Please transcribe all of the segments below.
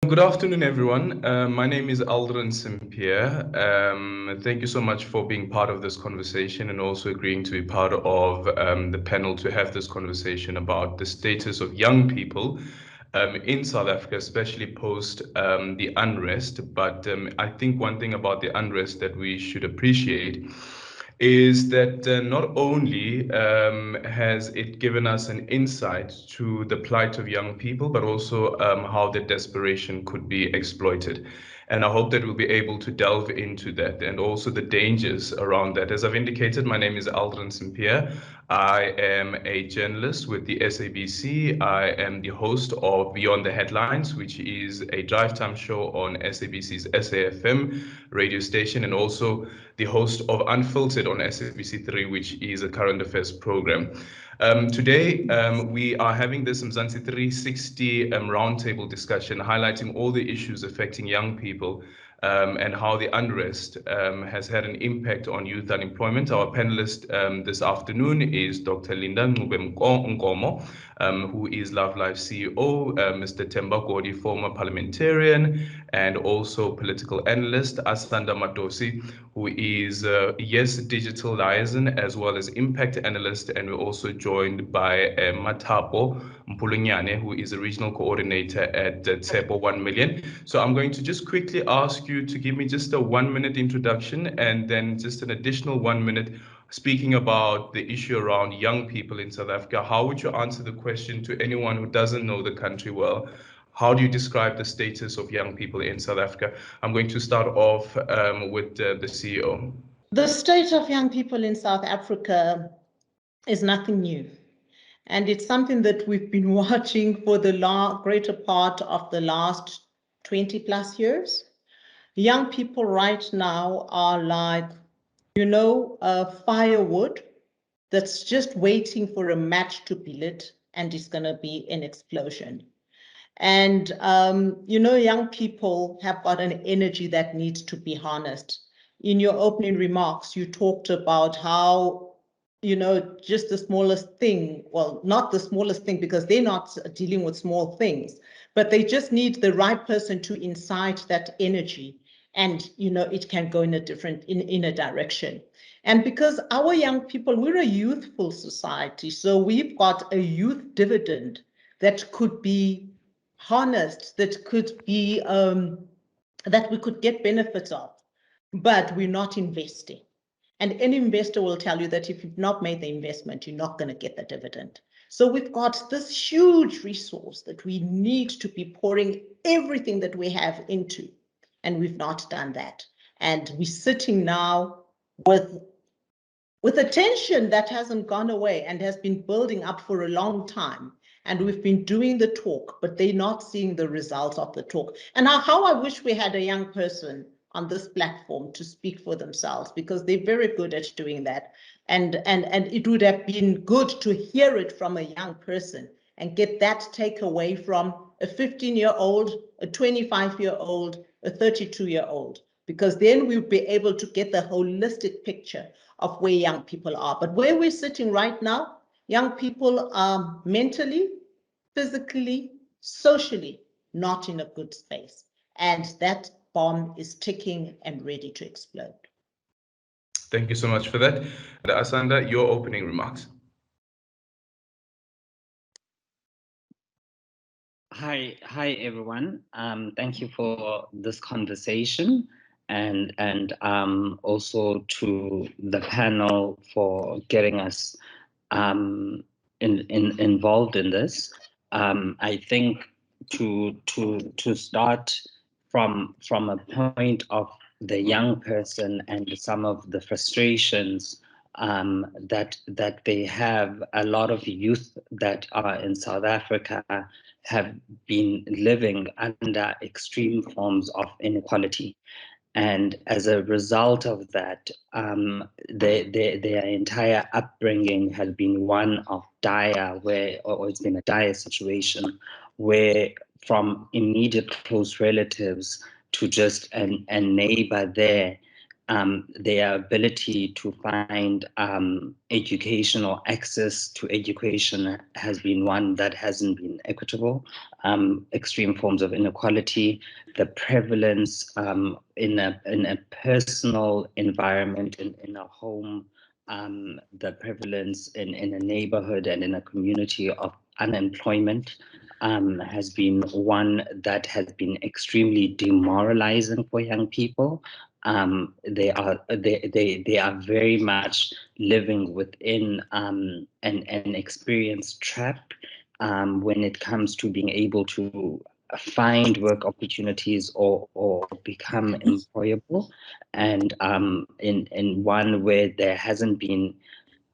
Good afternoon, everyone. My name is Aldrin Sampear. Thank you so much for being part of this conversation and also agreeing to be part of the panel to have this conversation about the status of young people in South Africa, especially post the unrest. But I think one thing about the unrest that we should appreciate is that not only has it given us an insight to the plight of young people, but also how the desperation could be exploited. And I hope that we'll be able to delve into that and also the dangers around that. As I've indicated, my name is Aldrin Sampear. I am a journalist with the SABC. I am the host of Beyond the Headlines, which is a drive time show on SABC's SAFM radio station, and also the host of Unfiltered on SABC3, which is a current affairs program. Today, we are having this Mzansi 360 roundtable discussion highlighting all the issues affecting young people and how the unrest has had an impact on youth unemployment. Our panelist this afternoon is Dr. Linda Ncube-Nkomo, who is loveLife CEO, Mr. Themba Godi, former parliamentarian and also political analyst, Asanda Matosi, who is Yes Digital Liaison as well as impact analyst, and we're also joined by Matapo Mpulunyane, who is a regional coordinator at Tsepo 1 Million. So I'm going to just quickly ask you to give me just a 1-minute introduction and then just an additional 1 minute speaking about the issue around young people in South Africa. How would you answer the question to anyone who doesn't know the country well? How do you describe the status of young people in South Africa? I'm going to start off with the CEO. The state of young people in South Africa is nothing new. And it's something that we've been watching for the greater part of the last 20 plus years. Young people right now are like, firewood that's just waiting for a match to be lit, and it's going to be an explosion. And, young people have got an energy that needs to be harnessed. In your opening remarks, you talked about how, just the smallest thing, well, not the smallest thing because they're not dealing with small things, but they just need the right person to incite that energy. And, it can go in a direction. And because our young people, we're a youthful society, so we've got a youth dividend that could be harnessed, that could be, that we could get benefits of, but we're not investing. And any investor will tell you that if you've not made the investment, you're not going to get the dividend. So we've got this huge resource that we need to be pouring everything that we have into, and we've not done that. And we're sitting now with a tension that hasn't gone away and has been building up for a long time. And we've been doing the talk, but they're not seeing the results of the talk. And how I wish we had a young person on this platform to speak for themselves, because they're very good at doing that. And it would have been good to hear it from a young person and get that takeaway from a 15-year-old, a 25-year-old, a 32-year-old, because then we'll be able to get the holistic picture of where young people are. But where we're sitting right now, young people are mentally, physically, socially not in a good space. And that bomb is ticking and ready to explode. Thank you so much for that. Asanda, your opening remarks. Hi everyone. Thank you for this conversation, and also to the panel for getting us involved in this. I think to start from a point of the young person and some of the frustrations that they have. A lot of youth that are in South Africa have been living under extreme forms of inequality. And as a result of that, their entire upbringing has been one of dire, or it's been a dire situation where, from immediate close relatives to just a neighbor there, their ability to find educational access to education has been one that hasn't been equitable. Extreme forms of inequality, the prevalence in a personal environment, in a home, the prevalence in a neighborhood and in a community of unemployment has been one that has been extremely demoralizing for young people. They are very much living within an experience trap when it comes to being able to find work opportunities or become employable, and in one where there hasn't been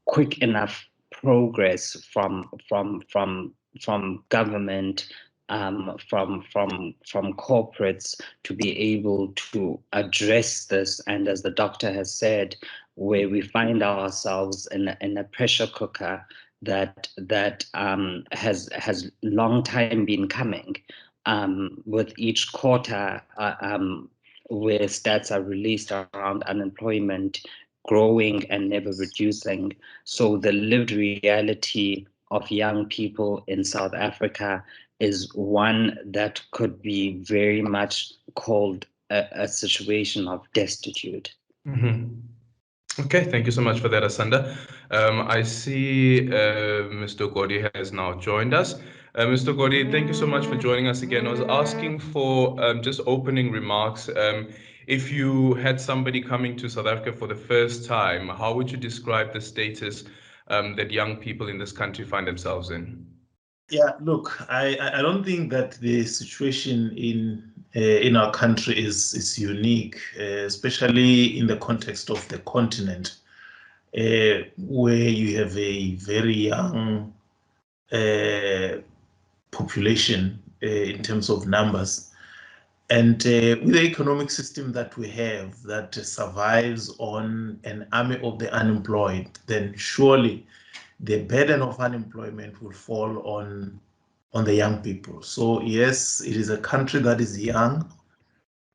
quick enough progress from government, from corporates to be able to address this. And as the doctor has said, where we find ourselves in a pressure cooker that has long time been coming, with each quarter where stats are released around unemployment growing and never reducing. So the lived reality of young people in South Africa is one that could be very much called a situation of destitute. Mm-hmm. Okay, thank you so much for that, Asanda. I see Mr. Godi has now joined us. Mr. Godi, thank you so much for joining us again. I was asking for just opening remarks. If you had somebody coming to South Africa for the first time, how would you describe the status that young people in this country find themselves in? Yeah, look, I don't think that the situation in our country is unique, especially in the context of the continent, where you have a very young population in terms of numbers. And with the economic system that we have that survives on an army of the unemployed, then surely the burden of unemployment will fall on the young people. So yes, it is a country that is young,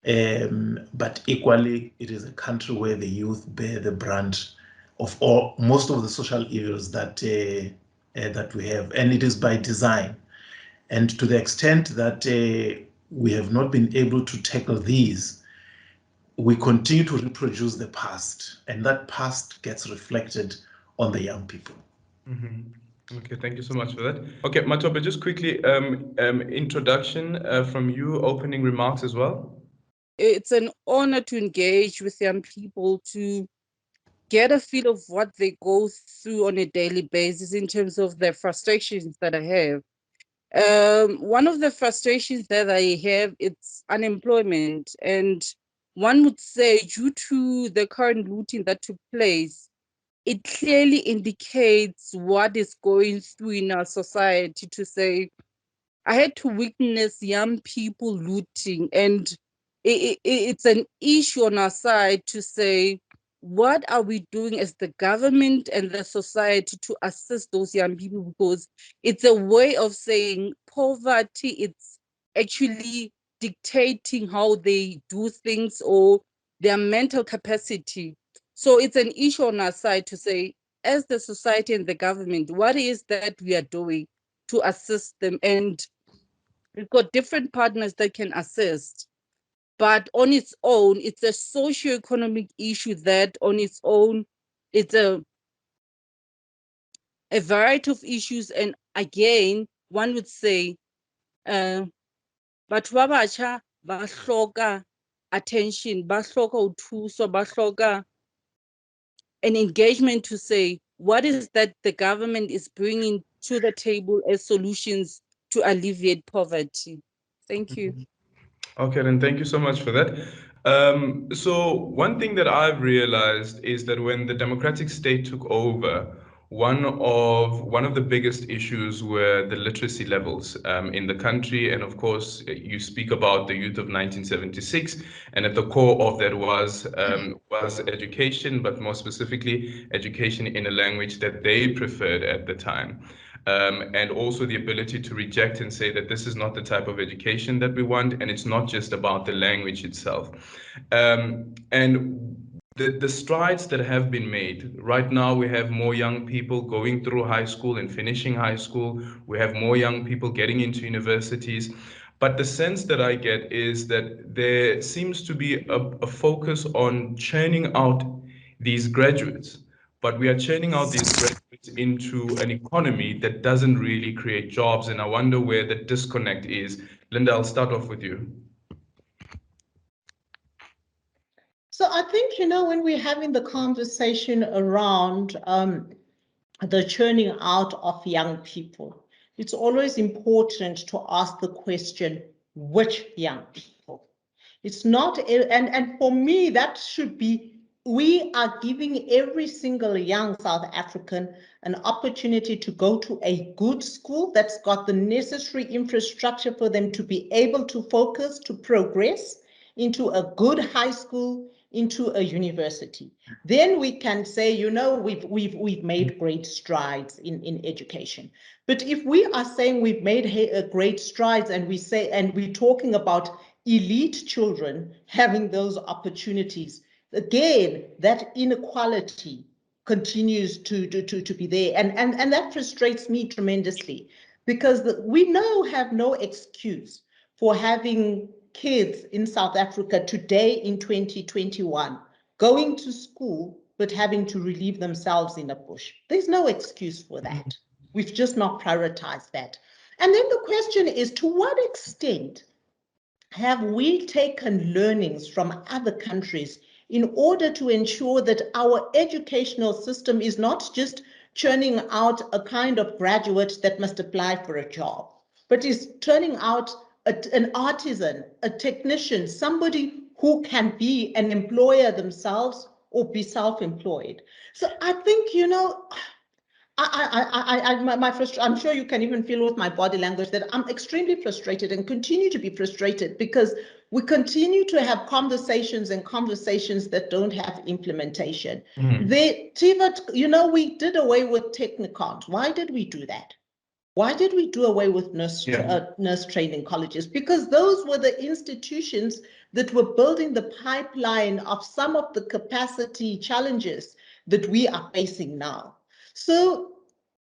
but equally it is a country where the youth bear the brunt of most of the social evils that we have, and it is by design. And to the extent that we have not been able to tackle these, we continue to reproduce the past, and that past gets reflected on the young people. Mm-hmm. Okay, thank you so much for that. Okay, Matope, just quickly, introduction from you, opening remarks as well. It's an honor to engage with young people, to get a feel of what they go through on a daily basis in terms of the frustrations that I have. One of the frustrations that I have, it's unemployment. And one would say, due to the current looting that took place, it clearly indicates what is going through in our society. To say, I had to witness young people looting, and it's an issue on our side to say, what are we doing as the government and the society to assist those young people? Because it's a way of saying poverty, it's actually dictating how they do things or their mental capacity. So it's an issue on our side to say, as the society and the government, what is that we are doing to assist them? And we've got different partners that can assist. But on its own, it's a socio-economic issue that on its own, it's a variety of issues. And again, one would say, batho ba batjha ba hloka attention, ba hloka ho thuswa, ba hloka an engagement to say, what is that the government is bringing to the table as solutions to alleviate poverty? Thank you. Okay, then thank you so much for that. So one thing that I've realized is that when the democratic state took over, one of the biggest issues were the literacy levels in the country. And of course, you speak about the youth of 1976, and at the core of that was education, but more specifically, education in a language that they preferred at the time. And also the ability to reject and say that this is not the type of education that we want, and it's not just about the language itself. And the strides that have been made. Right now, we have more young people going through high school and finishing high school. We have more young people getting into universities. But the sense that I get is that there seems to be a focus on churning out these graduates. But we are churning out these graduates into an economy that doesn't really create jobs. And I wonder where the disconnect is. Linda, I'll start off with you. So I think, when we're having the conversation around the churning out of young people, it's always important to ask the question, which young people? It's not, and for me, that should be, we are giving every single young South African an opportunity to go to a good school that's got the necessary infrastructure for them to be able to focus, to progress into a good high school, into a university. Then we can say, we've made great strides in education. But if we are saying we've made great strides, and we're talking about elite children having those opportunities, again, that inequality continues to be there. And that frustrates me tremendously, because we have no excuse for having kids in South Africa today in 2021 going to school but having to relieve themselves in a bush. There's no excuse for that. We've just not prioritized that. And then the question is, to what extent have we taken learnings from other countries in order to ensure that our educational system is not just churning out a kind of graduate that must apply for a job, but is turning out an artisan, a technician, somebody who can be an employer themselves or be self-employed? So I think, I'm sure you can even feel with my body language that I'm extremely frustrated and continue to be frustrated, because we continue to have conversations that don't have implementation. TVET, we did away with Technicons. Why did we do that? Why did we do away with nurse training colleges? Because those were the institutions that were building the pipeline of some of the capacity challenges that we are facing now. So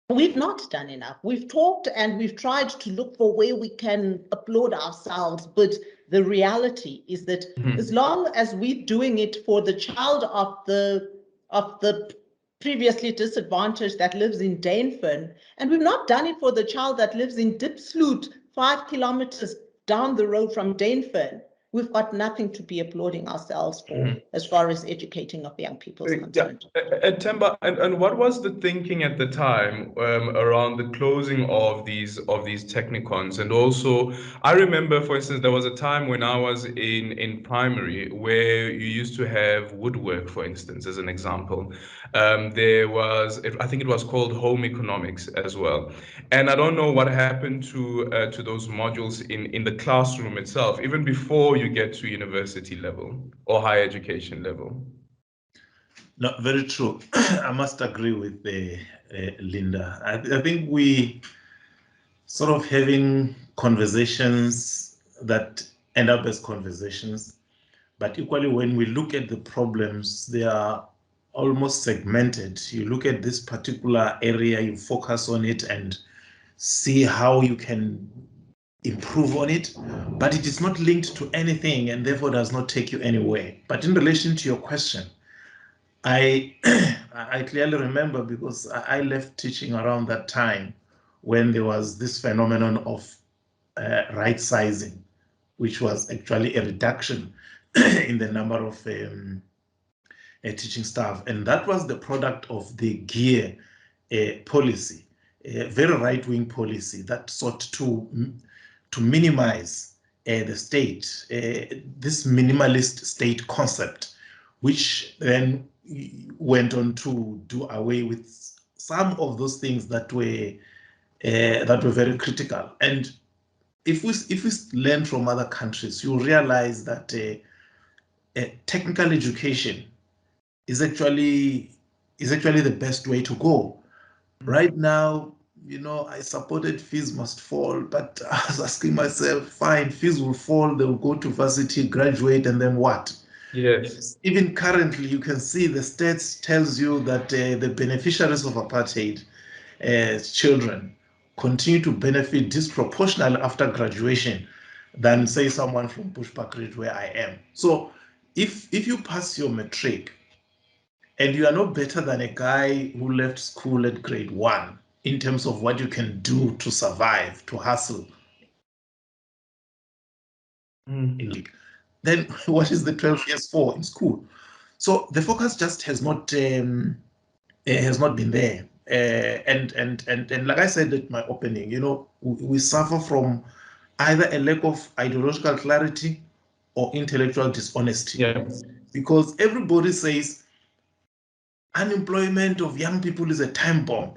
we've not done enough. We've talked and we've tried to look for where we can applaud ourselves, but the reality is that as long as we're doing it for the child of the previously disadvantaged that lives in Dainfern, and we've not done it for the child that lives in Diepsloot, 5 kilometers down the road from Dainfern, we've got nothing to be applauding ourselves for as far as educating of young people is concerned. And Themba, and what was the thinking at the time around the closing of these technicons? And also, I remember, for instance, there was a time when I was in primary where you used to have woodwork, for instance, as an example. There was, I think it was called home economics as well. And I don't know what happened to those modules in the classroom itself, even before you get to university level or higher education level. No, very true. I must agree with Linda. I think we sort of having conversations that end up as conversations, but equally when we look at the problems, they are almost segmented. You look at this particular area, you focus on it and see how you can improve on it, but it is not linked to anything and therefore does not take you anywhere. But in relation to your question, I clearly remember, because I left teaching around that time when there was this phenomenon of right sizing, which was actually a reduction in the number of teaching staff. And that was the product of the GEAR policy, a very right-wing policy that sought to minimize the state, this minimalist state concept, which then went on to do away with some of those things that were very critical. And if we learn from other countries, you realize that technical education is actually the best way to go. Right now, I supported fees must fall, but I was asking myself, fine, fees will fall, they'll go to varsity, graduate, and then what? Yes. Even currently, you can see the stats tells you that the beneficiaries of apartheid children continue to benefit disproportionately after graduation than, say, someone from Bushbuckridge where I am. So if you pass your matric and you are no better than a guy who left school at grade 1 in terms of what you can do to survive, to hustle, then what is the 12 years for in school? So the focus just has not been there. And like I said at my opening, we suffer from either a lack of ideological clarity or intellectual dishonesty. Yeah. Because everybody says unemployment of young people is a time bomb.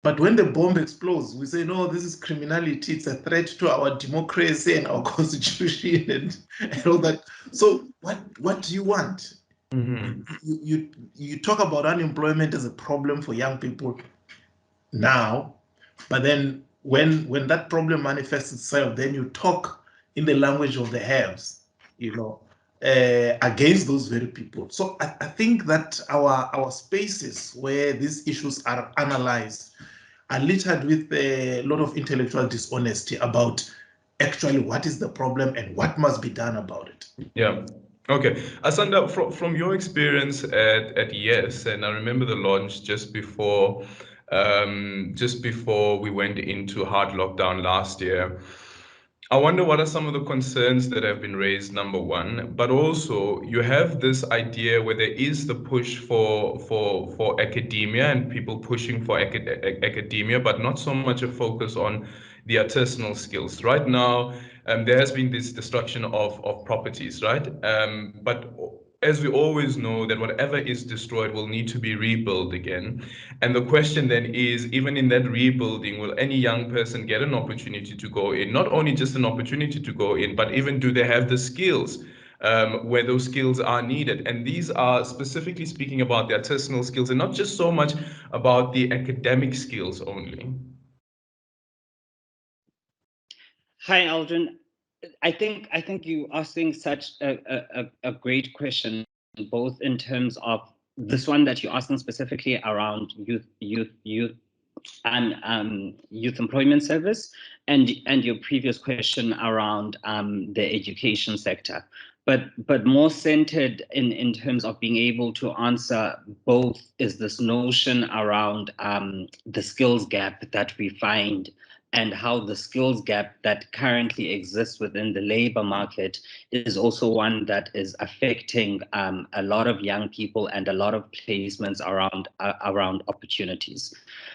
But when the bomb explodes, we say, no, this is criminality. It's a threat to our democracy and our constitution and all that. So what do you want? Mm-hmm. You talk about unemployment as a problem for young people now, but then when that problem manifests itself, then you talk in the language of the haves, against those very people. So I think that our spaces where these issues are analyzed are littered with a lot of intellectual dishonesty about actually what is the problem and what must be done about it. Yeah. Okay. Asanda, from your experience at Yes, and I remember the launch just before we went into hard lockdown last year. I wonder what are some of the concerns that have been raised, number one, but also you have this idea where there is the push for academia and people pushing for academia, but not so much a focus on the artisanal skills. Right now, there has been this destruction of properties, right? But as we always know, that whatever is destroyed will need to be rebuilt again. And the question then is, even in that rebuilding, will any young person get an opportunity to go in? Not only just an opportunity to go in, but even do they have the skills where those skills are needed? And these are specifically speaking about the artisanal skills and not just so much about the academic skills only. Hi, Aldrin. I think you asking such a great question, both in terms of this one that you're asking specifically around youth and youth employment service, and your previous question around the education sector, but more centered in terms of being able to answer both is this notion around the skills gap that we find, and how the skills gap that currently exists within the labor market is also one that is affecting a lot of young people and a lot of placements around opportunities.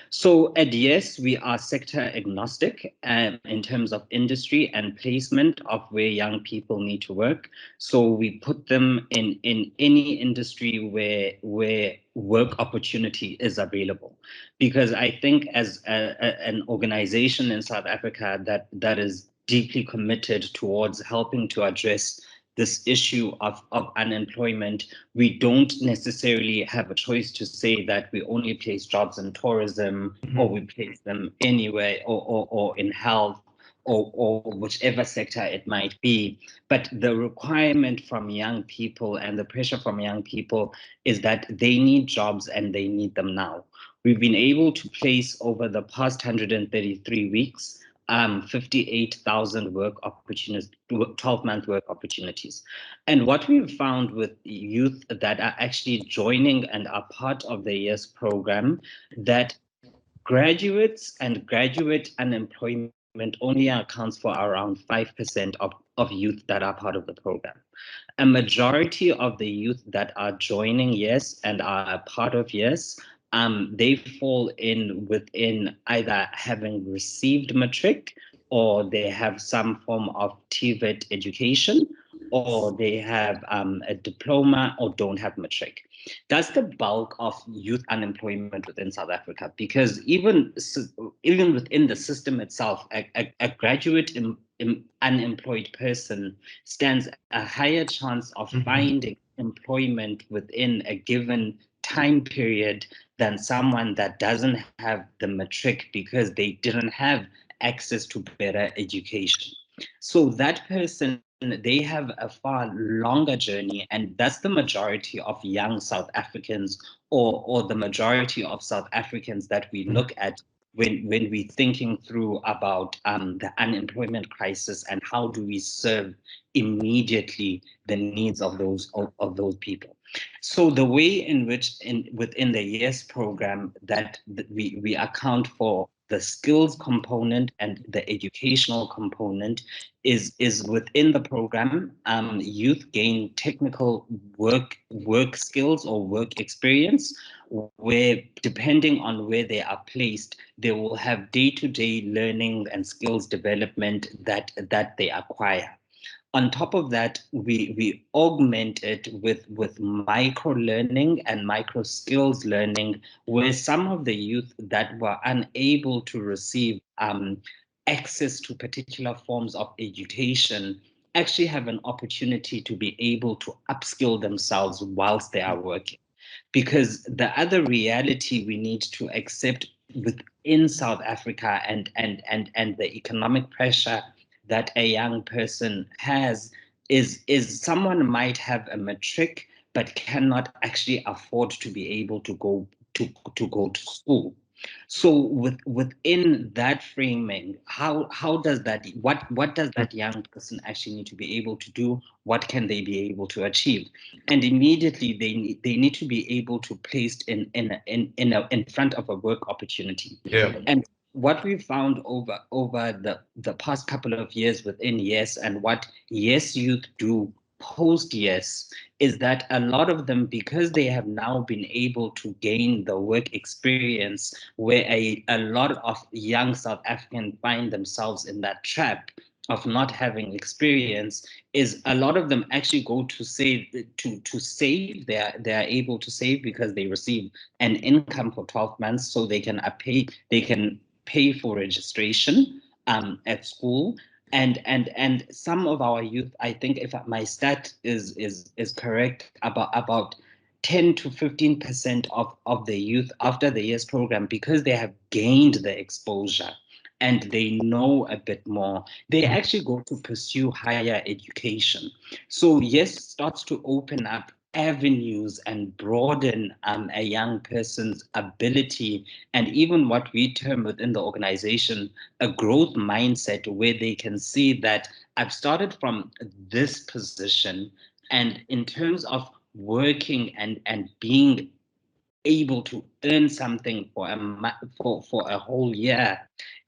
So at Yes, we are sector agnostic in terms of industry and placement of where young people need to work. So we put them in any industry where work opportunity is available. Because I think as an organization in South Africa that is deeply committed towards helping to address this issue of unemployment, we don't necessarily have a choice to say that we only place jobs in tourism, or we place them anywhere, or in health, or whichever sector it might be. But the requirement from young people and the pressure from young people is that they need jobs and they need them now. We've been able to place over the past 133 weeks 58,000 work opportunities, 12-month work opportunities. And what we've found with youth that are actually joining and are part of the YES program, that graduates and graduate unemployment only accounts for around 5% of youth that are part of the program. A majority of the youth that are joining YES and are a part of YES, they fall in within either having received matric, or they have some form of TVET education, or they have a diploma, or don't have matric. That's the bulk of youth unemployment within South Africa, because even within the system itself, a graduate unemployed person stands a higher chance of finding employment within a given time period than someone that doesn't have the matric because they didn't have access to better education. So that person they have a far longer journey, and that's the majority of young South Africans, or the majority of South Africans that we look at when we're thinking through about the unemployment crisis and how do we serve immediately the needs of those people. So the way in which within the YES program that we account for the skills component and the educational component is within the program. Youth gain technical work skills or work experience, where depending on where they are placed, they will have day-to-day learning and skills development that they acquire. On top of that, we augment it with micro learning and micro skills learning, where some of the youth that were unable to receive access to particular forms of education actually have an opportunity to be able to upskill themselves whilst they are working. Because the other reality we need to accept within South Africa and the economic pressure that a young person has is someone might have a matric but cannot actually afford to be able to go to school. So within that framing, how does that, what does that young person actually need to be able to do? What can they be able to achieve? And immediately they need to be able to placed in front of a work opportunity. Yeah. And what we found over the past couple of years within YES, and what YES youth do post YES, is that a lot of them, because they have now been able to gain the work experience, where a lot of young South Africans find themselves in that trap of not having experience, is a lot of them actually go to save to save. They are able to save because they receive an income for 12 months, so they can pay for registration at school. And some of our youth, I think, if my stat is correct, about 10 to 15% of the youth after the YES program, because they have gained the exposure and they know a bit more, they actually go to pursue higher education. So YES starts to open up avenues and broaden a young person's ability, and even what we term within the organization a growth mindset, where they can see that I've started from this position, and in terms of working and being able to earn something for a whole year,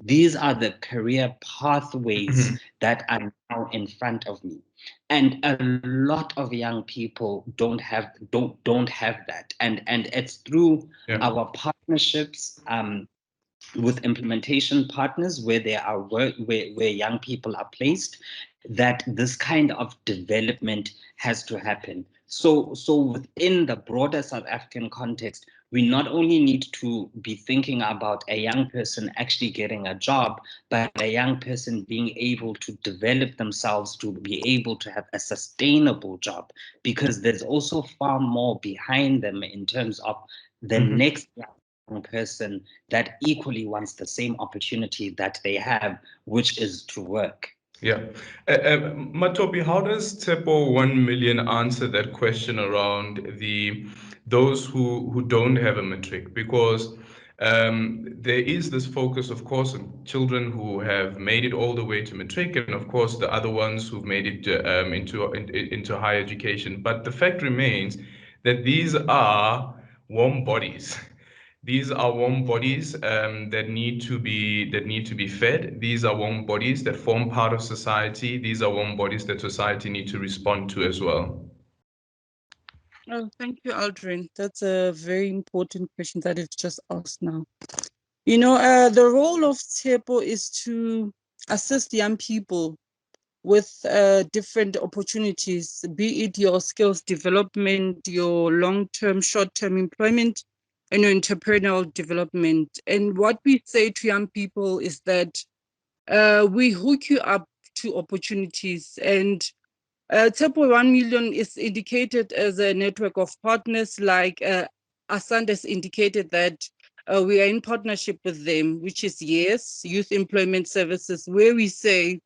these are the career pathways that are now in front of me. And a lot of young people don't have that, and it's through our partnerships with implementation partners, where where young people are placed, that this kind of development has to happen. So within the broader South African context, we not only need to be thinking about a young person actually getting a job, but a young person being able to develop themselves to be able to have a sustainable job, because there's also far more behind them in terms of the next young person that equally wants the same opportunity that they have, which is to work. Yeah. Matopi, how does TEPO 1 million answer that question around those who don't have a matric? Because there is this focus, of course, on children who have made it all the way to matric, and of course the other ones who've made it into higher education. But the fact remains that these are warm bodies. These are warm bodies that need to be fed. These are warm bodies that form part of society. These are warm bodies that society need to respond to as well. Oh, thank you, Aldrin. That's a very important question that is just asked now. You know, the role of TEPO is to assist young people with different opportunities, be it your skills development, your long-term, short-term employment, and your entrepreneurial development. And what we say to young people is that we hook you up to opportunities. And TEPO 1 million is indicated as a network of partners, like Asanda has indicated that we are in partnership with them, which is YES, Youth Employment Services, where we say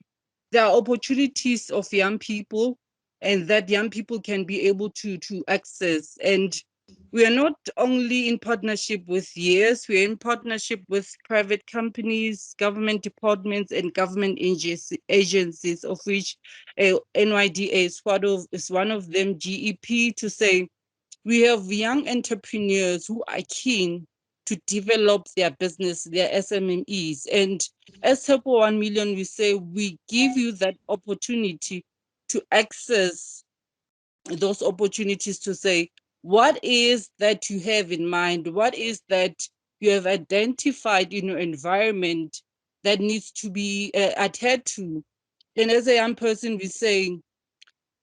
there are opportunities of young people and that young people can be able to access. And we are not only in partnership with YES, we are in partnership with private companies, government departments, and government agencies, of which NYDA is one of them, GEP, to say we have young entrepreneurs who are keen to develop their business, their SMMEs. And as Turbo 1 Million, we say we give you that opportunity to access those opportunities, to say, what is that you have in mind? What is that you have identified in your environment that needs to be adhered to? And as a young person, we say,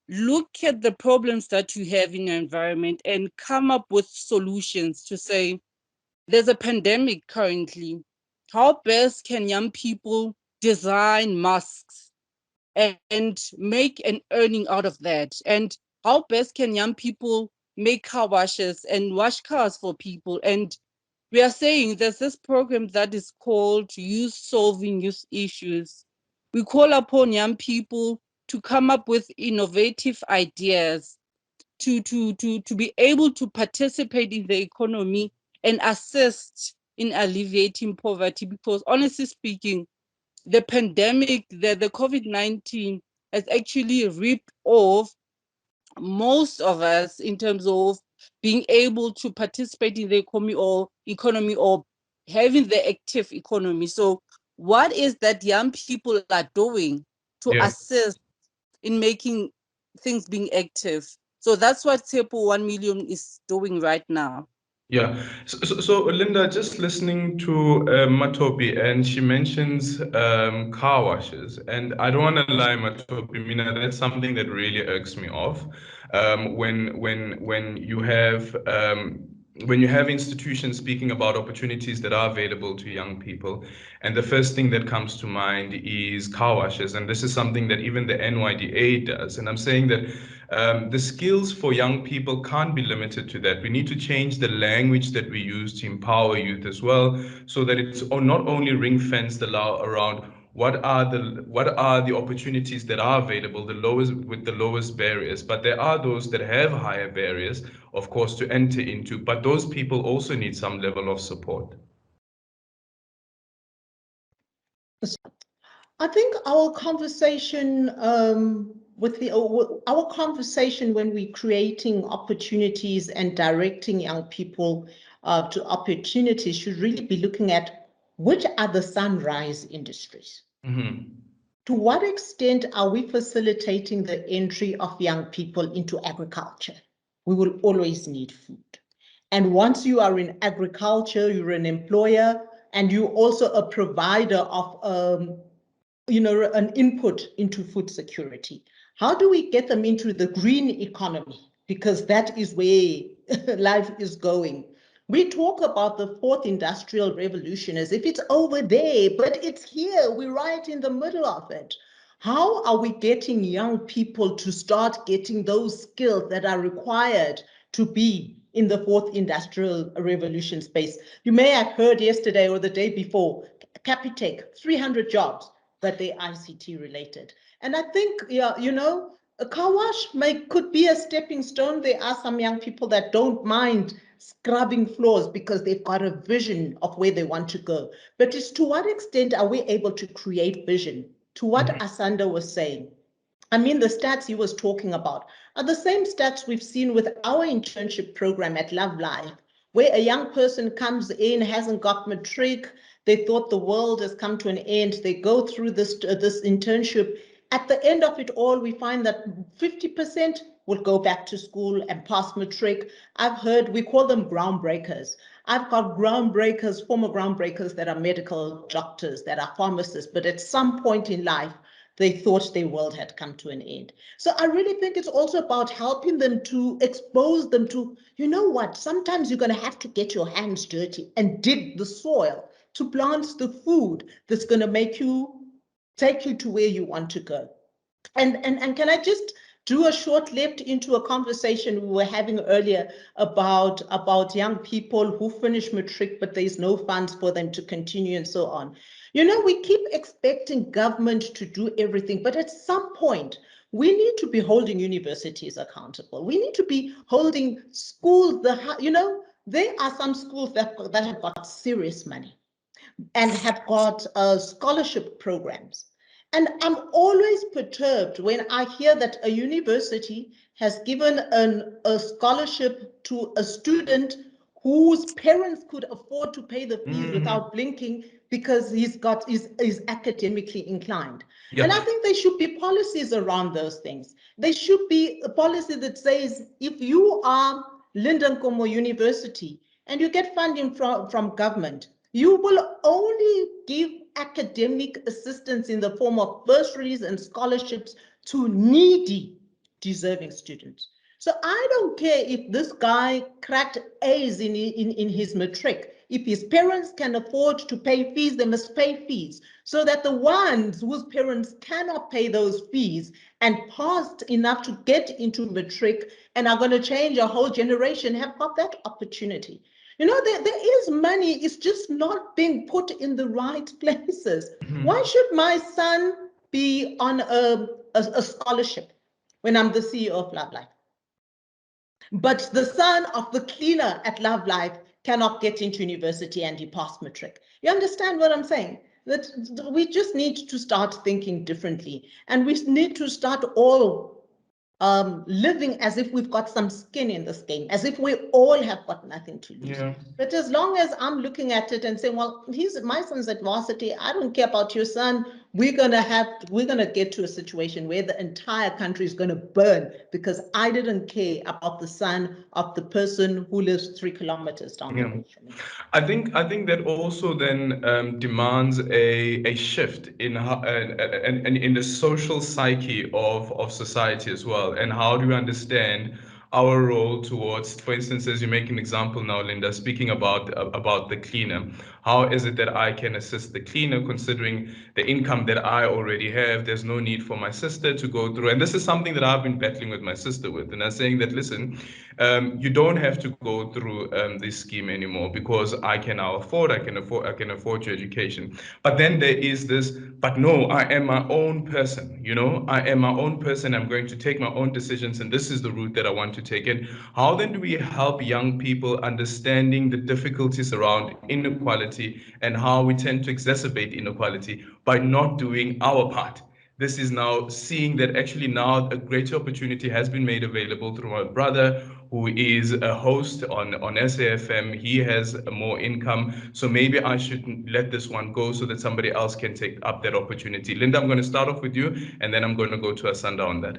look at the problems that you have in your environment and come up with solutions to say, there's a pandemic currently. How best can young people design masks and make an earning out of that? And how best can young people make car washes and wash cars for people? And we are saying there's this program that is called Youth Solving Youth Issues. We call upon young people to come up with innovative ideas to be able to participate in the economy and assist in alleviating poverty. Because honestly speaking, the pandemic, the COVID-19 has actually ripped off most of us in terms of being able to participate in the economy or having the active economy. So what is that young people are doing to assist in making things being active? So that's what Tepo 1 Million is doing right now. Yeah. So Linda, just listening to Matopi, and she mentions car washes, and I don't want to lie, Matopi, Mina, that's something that really irks me off. When you have institutions speaking about opportunities that are available to young people, and the first thing that comes to mind is car washes, and this is something that even the NYDA does, and I'm saying that the skills for young people can't be limited to that. We need to change the language that we use to empower youth as well, so that it's not only ring-fenced around what are the opportunities that are available, with the lowest barriers, but there are those that have higher barriers, of course, to enter into. But those people also need some level of support. I think our conversation our conversation when we're creating opportunities and directing young people to opportunities should really be looking at which are the sunrise industries. Mm-hmm. To what extent are we facilitating the entry of young people into agriculture? We will always need food. And once you are in agriculture, you're an employer and you're also a provider of an input into food security. How do we get them into the green economy? Because that is where life is going. We talk about the fourth industrial revolution as if it's over there, but it's here. We're right in the middle of it. How are we getting young people to start getting those skills that are required to be in the fourth industrial revolution space? You may have heard yesterday or the day before, Capitec, 300 jobs, but they're ICT related. And I think, a car wash could be a stepping stone. There are some young people that don't mind scrubbing floors because they've got a vision of where they want to go. But it's to what extent are we able to create vision? To what Asanda was saying, I mean, the stats he was talking about are the same stats we've seen with our internship program at loveLife, where a young person comes in, hasn't got matric, they thought the world has come to an end, they go through this internship. At the end of it all, we find that 50% will go back to school and pass matric. I've heard, we call them groundbreakers. I've got groundbreakers, former groundbreakers that are medical doctors, that are pharmacists, but at some point in life, they thought their world had come to an end. So I really think it's also about helping them, to expose them to, you know what, sometimes you're going to have to get your hands dirty and dig the soil to plant the food that's going to take you to where you want to go. And can I just do a short lift into a conversation we were having earlier about young people who finish matric, but there's no funds for them to continue and so on. You know, we keep expecting government to do everything, but at some point, we need to be holding universities accountable. We need to be holding schools, you know, there are some schools that have got serious money and have got scholarship programs. And I'm always perturbed when I hear that a university has given a scholarship to a student whose parents could afford to pay the fees without blinking because he's academically inclined. Yeah. And I think there should be policies around those things. There should be a policy that says, if you are Linda Ncube University and you get funding from government, you will only give academic assistance in the form of bursaries and scholarships to needy, deserving students. So I don't care if this guy cracked A's in his matric. If his parents can afford to pay fees, they must pay fees, so that the ones whose parents cannot pay those fees and passed enough to get into matric and are going to change a whole generation have got that opportunity. You know, there is money, it's just not being put in the right places. Why should my son be on a scholarship when I'm the CEO of loveLife? But the son of the cleaner at loveLife cannot get into university and he passed matric. You understand what I'm saying? That we just need to start thinking differently, and we need to start all living as if we've got some skin in this game, as if we all have got nothing to lose. Yeah. But as long as I'm looking at it and saying, well, my son's at varsity, I don't care about your son, we're gonna get to a situation where the entire country is gonna burn because I didn't care about the son of the person who lives 3 kilometers down the road from me. I think that also then demands a shift in how, and in the social psyche of society as well, and how do we understand our role towards, for instance, as you make an example now, Linda, speaking about the cleaner. How is it that I can assist the cleaner considering the income that I already have? There's no need for my sister to go through. And this is something that I've been battling with my sister with. And I'm saying that, listen, you don't have to go through this scheme anymore because I can now afford your education. But then there is this, but no, I am my own person, you know, I am my own person. I'm going to take my own decisions, and this is the route that I want to take it. How then do we help young people understanding the difficulties around inequality and how we tend to exacerbate inequality by not doing our part? This is now seeing that actually now a greater opportunity has been made available through my brother, who is a host on SAFM. He has more income, so maybe I should let this one go so that somebody else can take up that opportunity. Linda, I'm going to start off with you, and then I'm going to go to Asanda on that.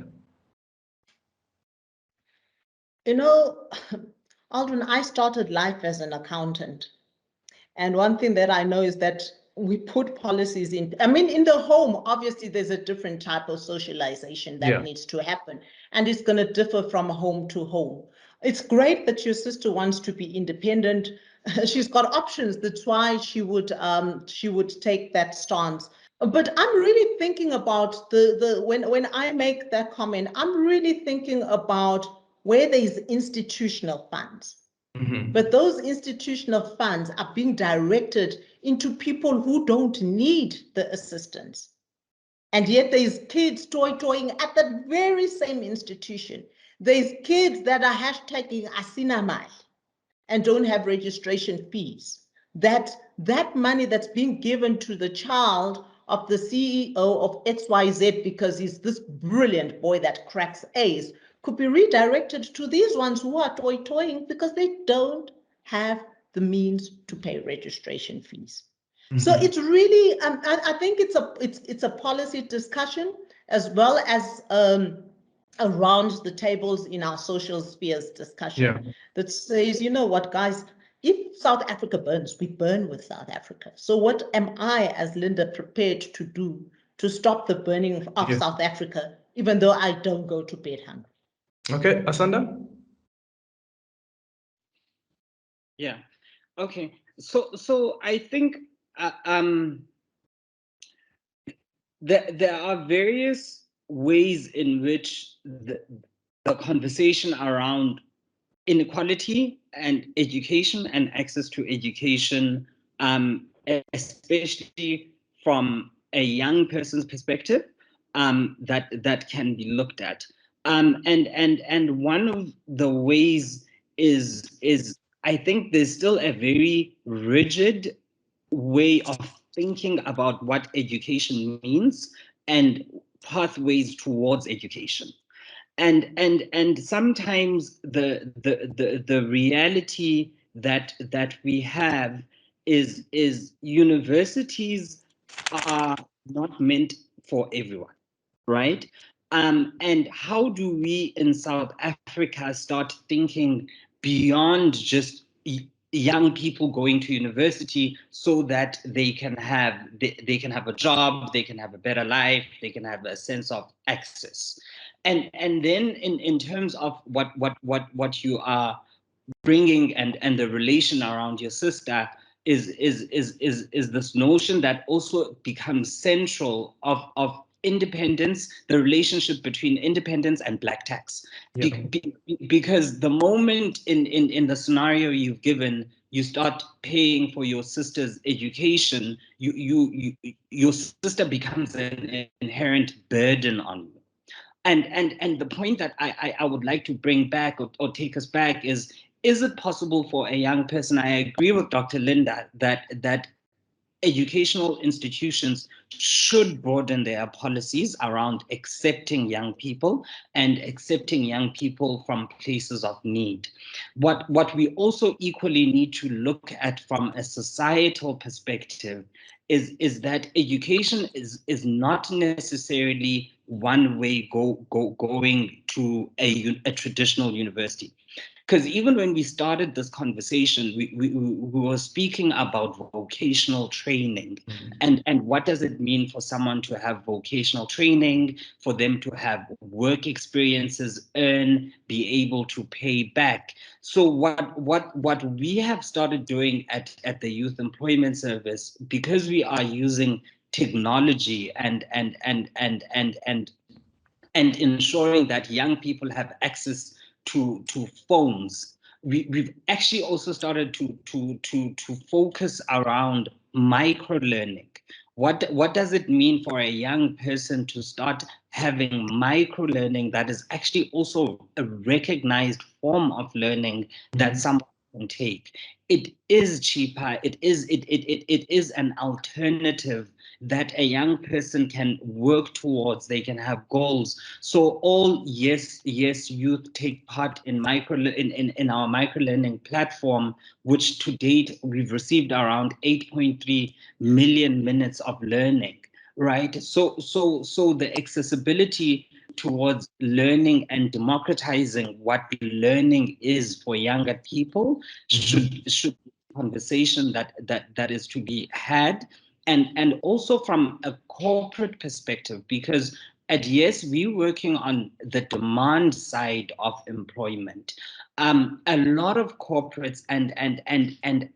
You know, Aldrin, I started life as an accountant. And one thing that I know is that we put policies in. I mean, in the home, obviously, there's a different type of socialization that needs to happen. And it's going to differ from home to home. It's great that your sister wants to be independent. She's got options. That's why she would take that stance. But I'm really thinking about when I make that comment, I'm really thinking about where there's institutional funds. But those institutional funds are being directed into people who don't need the assistance. And yet there's kids toying at that very same institution. There's kids that are hashtagging Asinamal and don't have registration fees. That money that's being given to the child of the CEO of XYZ because he's this brilliant boy that cracks A's could be redirected to these ones who are toying because they don't have the means to pay registration fees. So it's really, I think it's a policy discussion as well as around the tables in our social spheres discussion that says, you know what, guys, if South Africa burns, we burn with South Africa. So what am I as Linda prepared to do to stop the burning of South Africa, even though I don't go to bed hungry? Okay, Asanda? Yeah. Okay. So I think there are various ways in which the conversation around inequality and education and access to education, especially from a young person's perspective, that can be looked at. And one of the ways is I think there's still a very rigid way of thinking about what education means and pathways towards education. And sometimes the reality that we have is universities are not meant for everyone, right? And how do we in South Africa start thinking beyond just young people going to university so that they can have a job, they can have a better life, they can have a sense of access? And then in terms of what you are bringing and the relation around your sister is this notion that also becomes central of independence, the relationship between independence and black tax. Because the moment in the scenario you've given, you start paying for your sister's education, your sister becomes an inherent burden on you. And the point that I would like to bring back or take us back is it possible for a young person? I agree with Dr. Linda that educational institutions should broaden their policies around accepting young people and accepting young people from places of need. What we also equally need to look at from a societal perspective is that education is not necessarily one way going to a traditional university. Because even when we started this conversation, we were speaking about vocational training. And what does it mean for someone to have vocational training, for them to have work experiences, earn, be able to pay back? So what we have started doing at the Youth Employment Service, because we are using technology and ensuring that young people have access to phones, we've actually also started to focus around micro learning. What does it mean for a young person to start having micro learning that is actually also a recognized form of learning that someone can take? It is cheaper. It is an alternative that a young person can work towards. They can have goals. So all yes youth take part in our micro learning platform, which to date we've received around 8.3 million minutes of learning, right? So the accessibility towards learning and democratizing what learning is for younger people should be a conversation that is to be had. And also from a corporate perspective, because at Yes, we're working on the demand side of employment. A lot of corporates and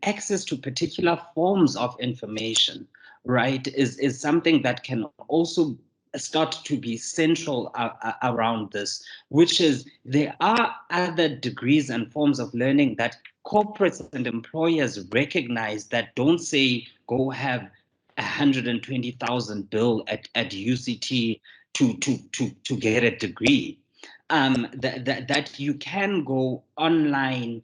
access to particular forms of information, right, is something that can also start to be central around this, which is there are other degrees and forms of learning that corporates and employers recognize that don't say go have 120,000 bill at UCT to get a degree. That you can go online,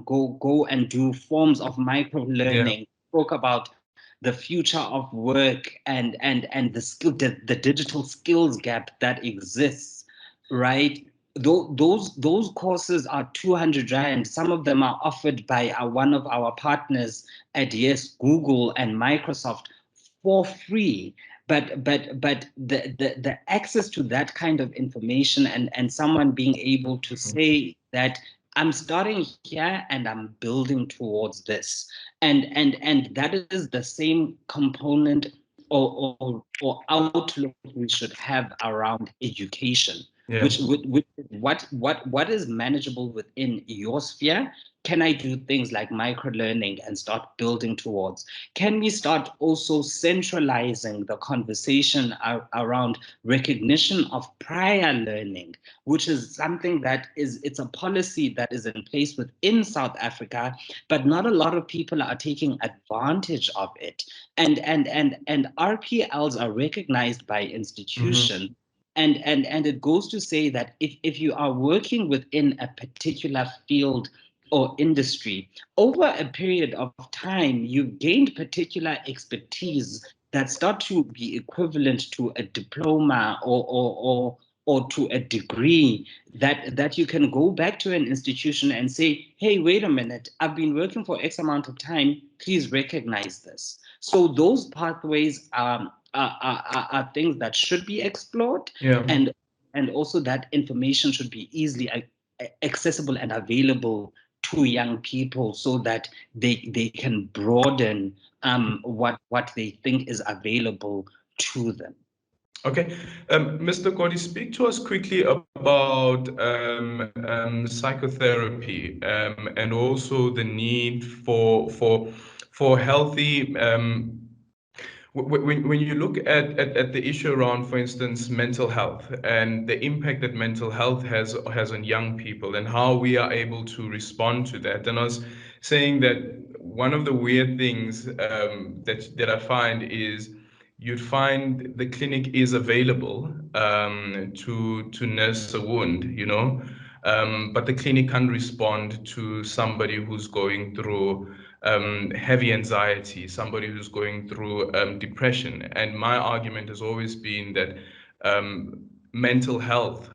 go and do forms of micro learning. Talk about the future of work and the digital skills gap that exists, right? Those courses are 200 rand. Some of them are offered by one of our partners at Yes, Google and Microsoft, for free. But the access to that kind of information and someone being able to say that I'm starting here and I'm building towards this, and that is the same component or outlook we should have around education, which what is manageable within your sphere Can I do things like micro-learning and start building towards? Can we start also centralizing the conversation around recognition of prior learning, which is something that it's a policy that is in place within South Africa, but not a lot of people are taking advantage of it. And RPLs are recognized by institutions. And it goes to say that if you are working within a particular field or industry, over a period of time, you've gained particular expertise that start to be equivalent to a diploma or to a degree that you can go back to an institution and say, hey, wait a minute, I've been working for X amount of time, please recognize this. So those pathways are things that should be explored, and also that information should be easily accessible and available to young people so that they can broaden what they think is available to them. Okay, Mr. Kodi, speak to us quickly about psychotherapy and also the need for healthy. When you look at the issue around, for instance, mental health and the impact that mental health has on young people and how we are able to respond to that, and I was saying that one of the weird things that I find is you'd find the clinic is available to nurse a wound, but the clinic can't respond to somebody who's going through heavy anxiety, somebody who's going through depression. And my argument has always been that mental health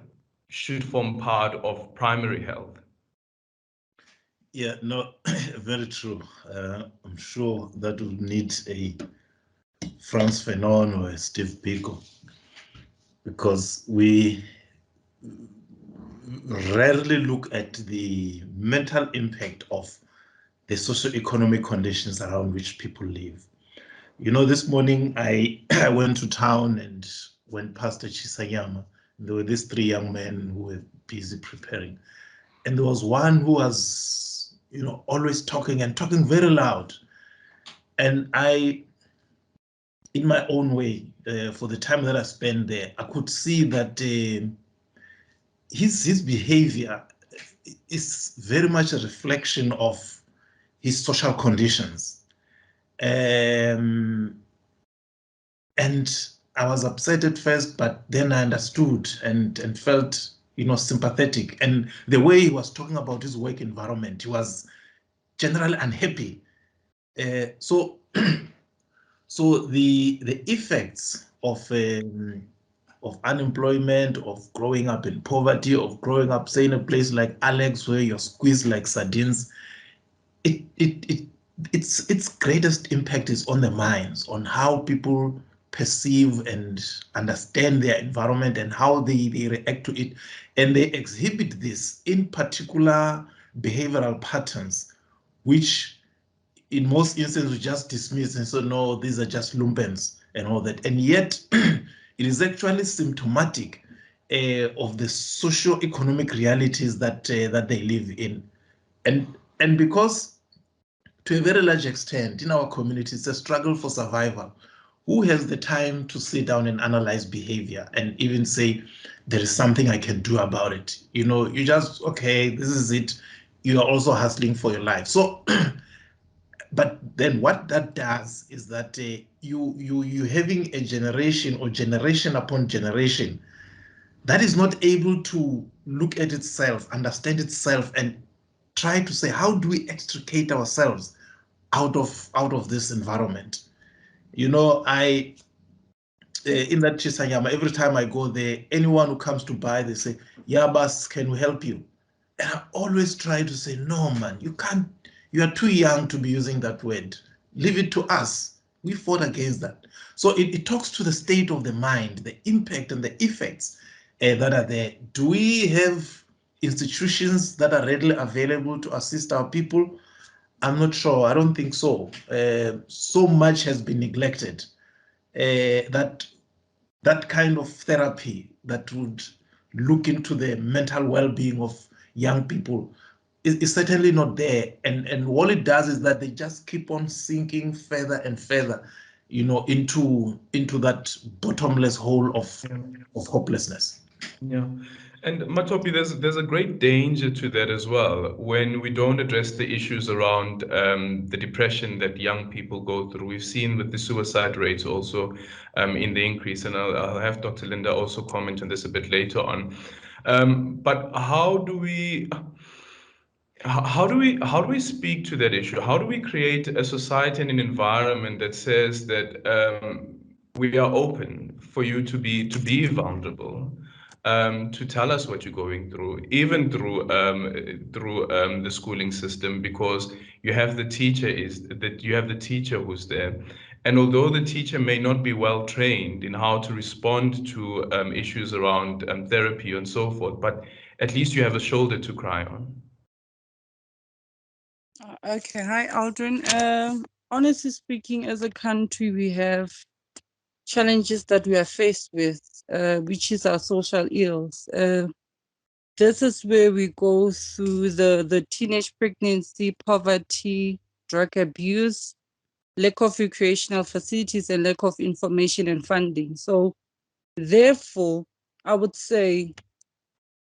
should form part of primary health. Yeah, no, very true. I'm sure that would need a Frantz Fanon or a Steve Biko, because we rarely look at the mental impact of the socioeconomic conditions around which people live. This morning I went to town and went past Chisanyama. There were these three young men who were busy preparing. And there was one who was, always talking and talking very loud. And I, in my own way, for the time that I spent there, I could see that his behavior is very much a reflection of his social conditions. And I was upset at first, but then I understood and felt, sympathetic. And the way he was talking about his work environment, he was generally unhappy. So the effects of unemployment, of growing up in poverty, of growing up, say, in a place like Alex, where you're squeezed like sardines, its greatest impact is on the minds, on how people perceive and understand their environment and how they react to it. And they exhibit this in particular behavioral patterns, which in most instances we just dismiss and say, no, these are just lumpens and all that. And yet it is actually symptomatic of the socio-economic realities that they live in. And because to a very large extent in our community, it's a struggle for survival. Who has the time to sit down and analyze behavior and even say, there is something I can do about it? You just, okay, this is it. You are also hustling for your life. So, but then what that does is that you having a generation or generation upon generation that is not able to look at itself, understand itself, and try to say, how do we extricate ourselves out of this environment? I in that Chisanyama, every time I go there, anyone who comes to buy, they say, yeah, boss, can we help you? And I always try to say, no, man, you can't. You are too young to be using that word. Leave it to us. We fought against that. So it talks to the state of the mind, the impact and the effects that are there. Do we have institutions that are readily available to assist our people? I'm not sure. I don't think so. So much has been neglected that kind of therapy that would look into the mental well-being of young people is certainly not there. And all it does is that they just keep on sinking further and further, you know, into that bottomless hole of hopelessness. Yeah. And Matopi, there's a great danger to that as well when we don't address the issues around the depression that young people go through. We've seen with the suicide rates also in the increase, and I'll have Dr. Linda also comment on this a bit later on. But how do we speak to that issue? How do we create a society and an environment that says that we are open for you to be vulnerable, to tell us what you're going through, even through the schooling system, because you have the teacher who's there, and although the teacher may not be well trained in how to respond to issues around therapy and so forth, but at least you have a shoulder to cry on. Okay, hi Aldrin. Honestly speaking, as a country, we have challenges that we are faced with, which is our social ills. This is where we go through the teenage pregnancy, poverty, drug abuse, lack of recreational facilities, and lack of information and funding. So therefore, I would say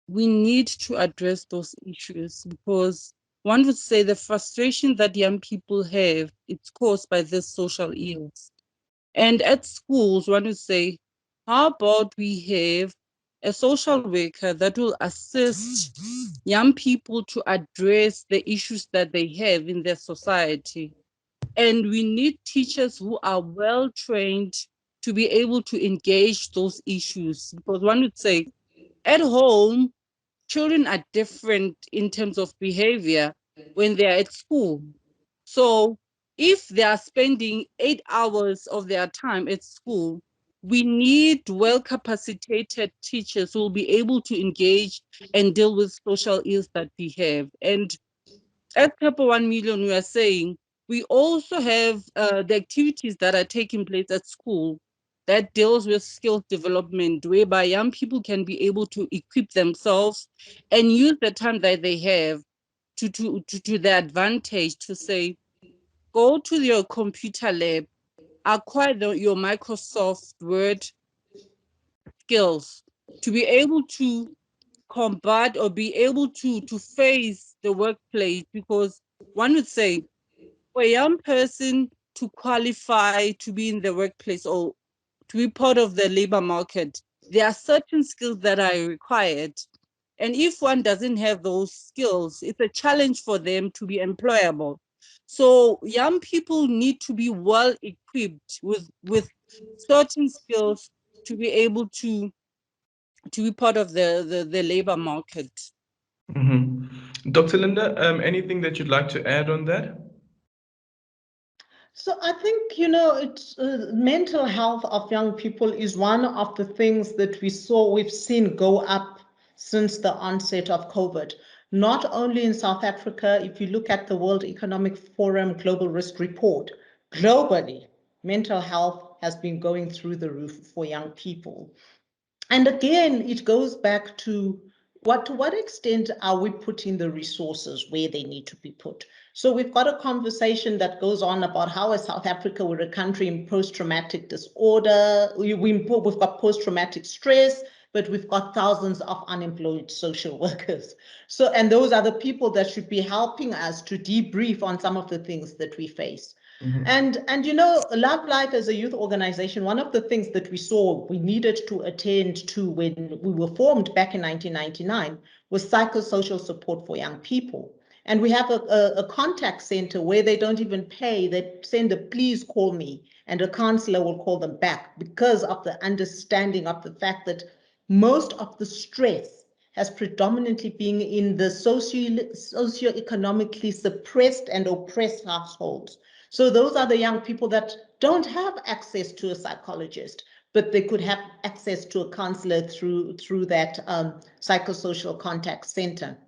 we need to address those issues, because one would say the frustration that young people have, it's caused by this social ills. And at schools, one would say, how about we have a social worker that will assist young people to address the issues that they have in their society? And we need teachers who are well trained to be able to engage those issues, because one would say at home, children are different in terms of behavior when they're at school. So if they are spending 8 hours of their time at school, we need well-capacitated teachers who will be able to engage and deal with social ills that we have. And at Pepper 1 Million, we are saying we also have the activities that are taking place at school that deals with skills development, whereby young people can be able to equip themselves and use the time that they have to their advantage, to say, go to your computer lab, acquire your Microsoft Word skills to be able to combat or be able to face the workplace, because one would say for a young person to qualify to be in the workplace or to be part of the labor market, there are certain skills that are required. And if one doesn't have those skills, it's a challenge for them to be employable. So young people need to be well equipped with certain skills to be able to be part of the labor market. Mm-hmm. Dr. Linda, anything that you'd like to add on that? So I think, you know, it's mental health of young people is one of the things that we've seen go up since the onset of COVID. Not only in South Africa, if you look at the World Economic Forum Global Risk Report, globally, mental health has been going through the roof for young people. And again, it goes back to what extent are we putting the resources where they need to be put? So we've got a conversation that goes on about how in South Africa we're a country in post-traumatic disorder. We've got post-traumatic stress, but we've got thousands of unemployed social workers. So, and those are the people that should be helping us to debrief on some of the things that we face. Mm-hmm. And you know, loveLife as a youth organization, one of the things that we saw we needed to attend to when we were formed back in 1999 was psychosocial support for young people. And we have a contact center where they don't even pay. They send a please call me, and a counselor will call them back, because of the understanding of the fact that most of the stress has predominantly been in the socioeconomically suppressed and oppressed households. So those are the young people that don't have access to a psychologist, but they could have access to a counselor through that psychosocial contact center.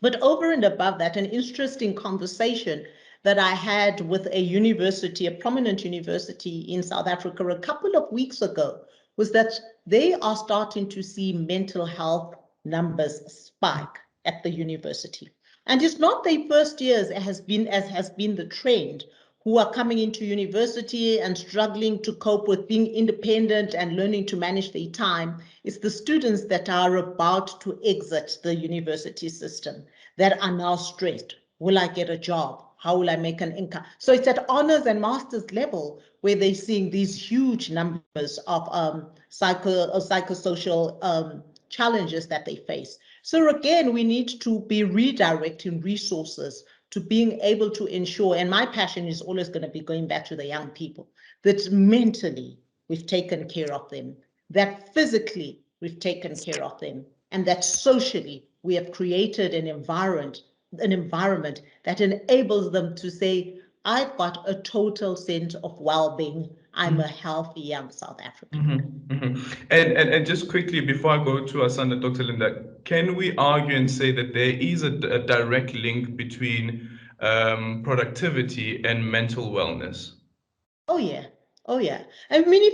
But over and above that, an interesting conversation that I had with a university, a prominent university in South Africa a couple of weeks ago, was that they are starting to see mental health numbers spike at the university. And it's not their first years as has been the trend, who are coming into university and struggling to cope with being independent and learning to manage their time. It's the students that are about to exit the university system that are now stressed. Will I get a job? How will I make an income? So it's at honors and master's level where they're seeing these huge numbers of psychosocial challenges that they face. So again, we need to be redirecting resources to being able to ensure, and my passion is always going to be going back to the young people, that mentally we've taken care of them, that physically we've taken care of them, and that socially we have created an environment that enables them to say, I've got a total sense of well-being. I'm a healthy young South African. And just quickly before I go to Asanda, Dr. Linda, can we argue and say that there is a direct link between productivity and mental wellness? Oh yeah. Oh yeah. I mean,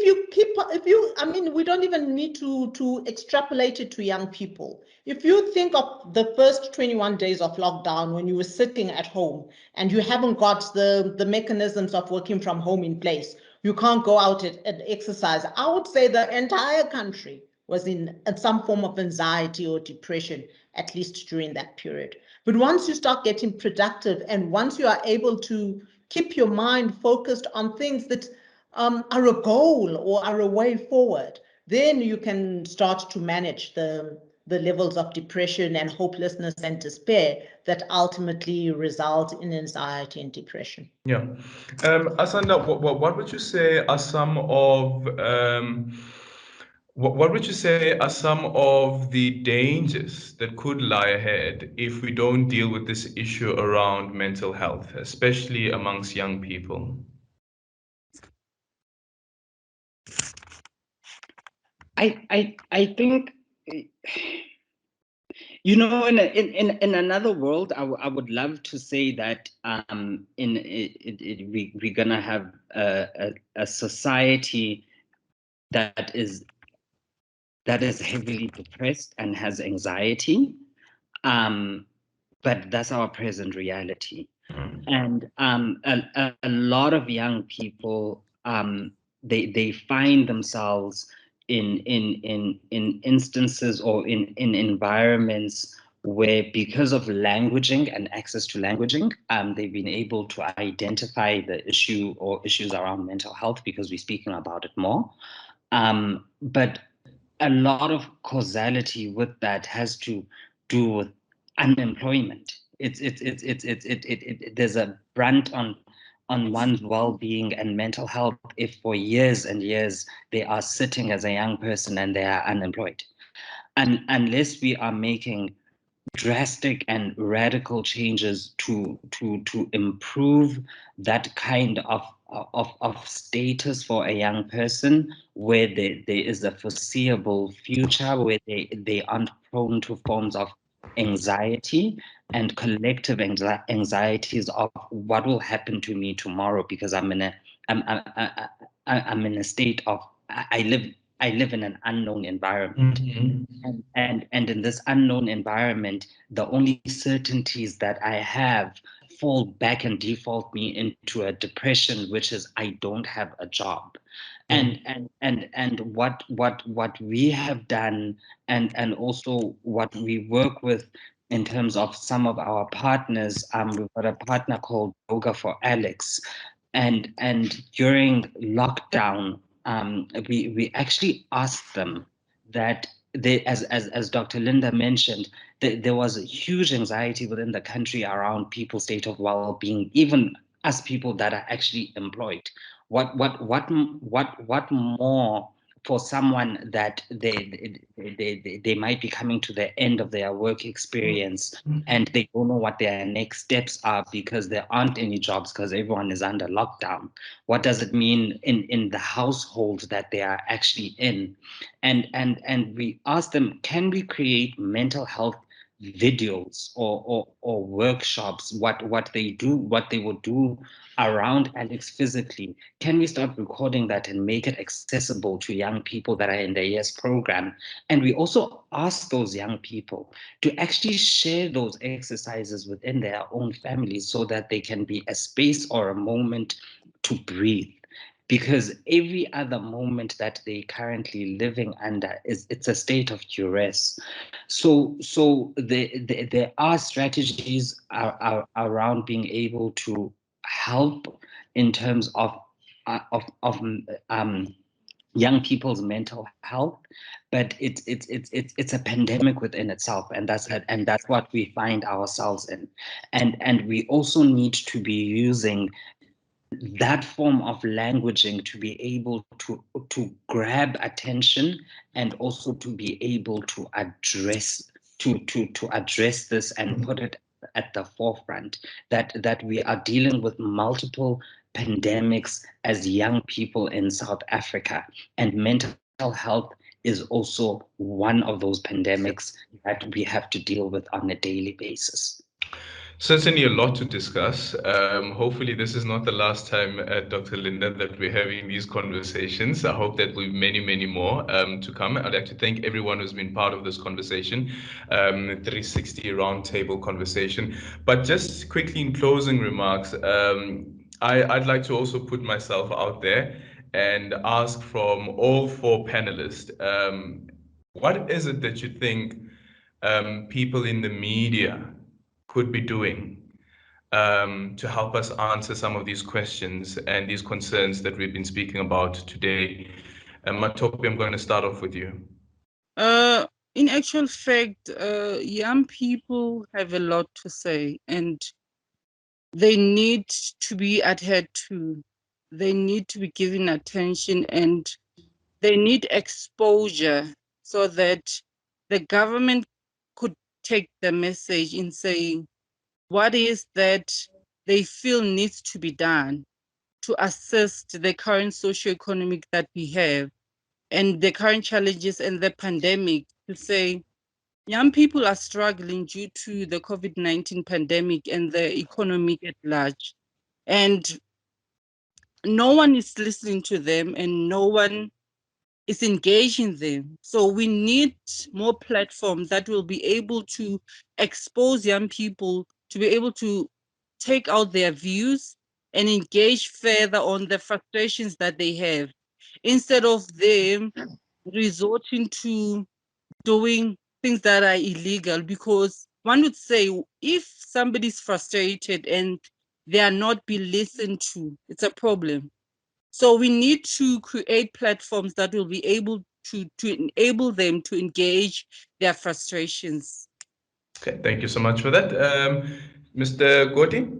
I mean, we don't even need to extrapolate it to young people. If you think of the first 21 days of lockdown when you were sitting at home and you haven't got the mechanisms of working from home in place, you can't go out and exercise. I would say the entire country was in some form of anxiety or depression, at least during that period. But once you start getting productive and once you are able to keep your mind focused on things that are a goal or are a way forward, then you can start to manage the levels of depression and hopelessness and despair that ultimately result in anxiety and depression. Yeah. Asanda, what would you say are some of what would you say are some of the dangers that could lie ahead if we don't deal with this issue around mental health, especially amongst young people? I think, you know, in another world, I would love to say that we're gonna have a society that is heavily depressed and has anxiety, but that's our present reality. And a lot of young people, they find themselves in instances or in environments where, because of languaging and access to languaging, they've been able to identify the issue or issues around mental health because we're speaking about it more. But a lot of causality with that has to do with unemployment. There's a brunt on one's well-being and mental health if for years and years they are sitting as a young person and they are unemployed. And unless we are making drastic and radical changes to improve that kind of status for a young person, where there is a foreseeable future, where they aren't prone to forms of anxiety and collective anxieties of what will happen to me tomorrow, because I'm in a state of I live in an unknown environment. And in this unknown environment, the only certainties that I have fall back and default me into a depression, which is I don't have a job. And what we have done, and also what we work with in terms of some of our partners, we've got a partner called Yoga for Alex, and during lockdown, we actually asked them that they, as Dr. Linda mentioned, there was a huge anxiety within the country around people's state of well-being, even as people that are actually employed. What more for someone that they might be coming to the end of their work experience and they don't know what their next steps are because there aren't any jobs because everyone is under lockdown. What does it mean in the household that they are actually in? And we asked them, can we create mental health videos or workshops, what they would do around Alex physically? Can we start recording that and make it accessible to young people that are in the YES program? And we also ask those young people to actually share those exercises within their own families so that they can be a space or a moment to breathe. Because every other moment that they currently living under it's a state of duress. So there are strategies around being able to help in terms of young people's mental health, but it's a pandemic within itself, and that's what we find ourselves in, and we also need to be using that form of languaging to be able to grab attention and also to be able to address address this and put it at the forefront that we are dealing with multiple pandemics as young people in South Africa, and mental health is also one of those pandemics that we have to deal with on a daily basis. Certainly a lot to discuss. Hopefully this is not the last time, Dr. Linda, that we're having these conversations. I hope that we've many more to come. I'd like to thank everyone who's been part of this conversation, 360 roundtable conversation. But just quickly in closing remarks, I'd like to also put myself out there and ask from all four panelists, what is it that you think people in the media could be doing to help us answer some of these questions and these concerns that we've been speaking about today? Matopi, I'm going to start off with you. In actual fact, young people have a lot to say, and they need to be adhered to. They need to be given attention, and they need exposure so that the government could take the message in saying what is that they feel needs to be done to assist the current socioeconomic that we have and the current challenges and the pandemic, to say young people are struggling due to the COVID-19 pandemic and the economic at large. And no one is listening to them and no one is engaging them. So we need more platforms that will be able to expose young people to be able to take out their views and engage further on the frustrations that they have, instead of them resorting to doing things that are illegal. Because one would say if somebody's frustrated and they are not being listened to, it's a problem. So we need to create platforms that will be able to enable them to engage their frustrations. Okay, thank you so much for that. Mr. Goti?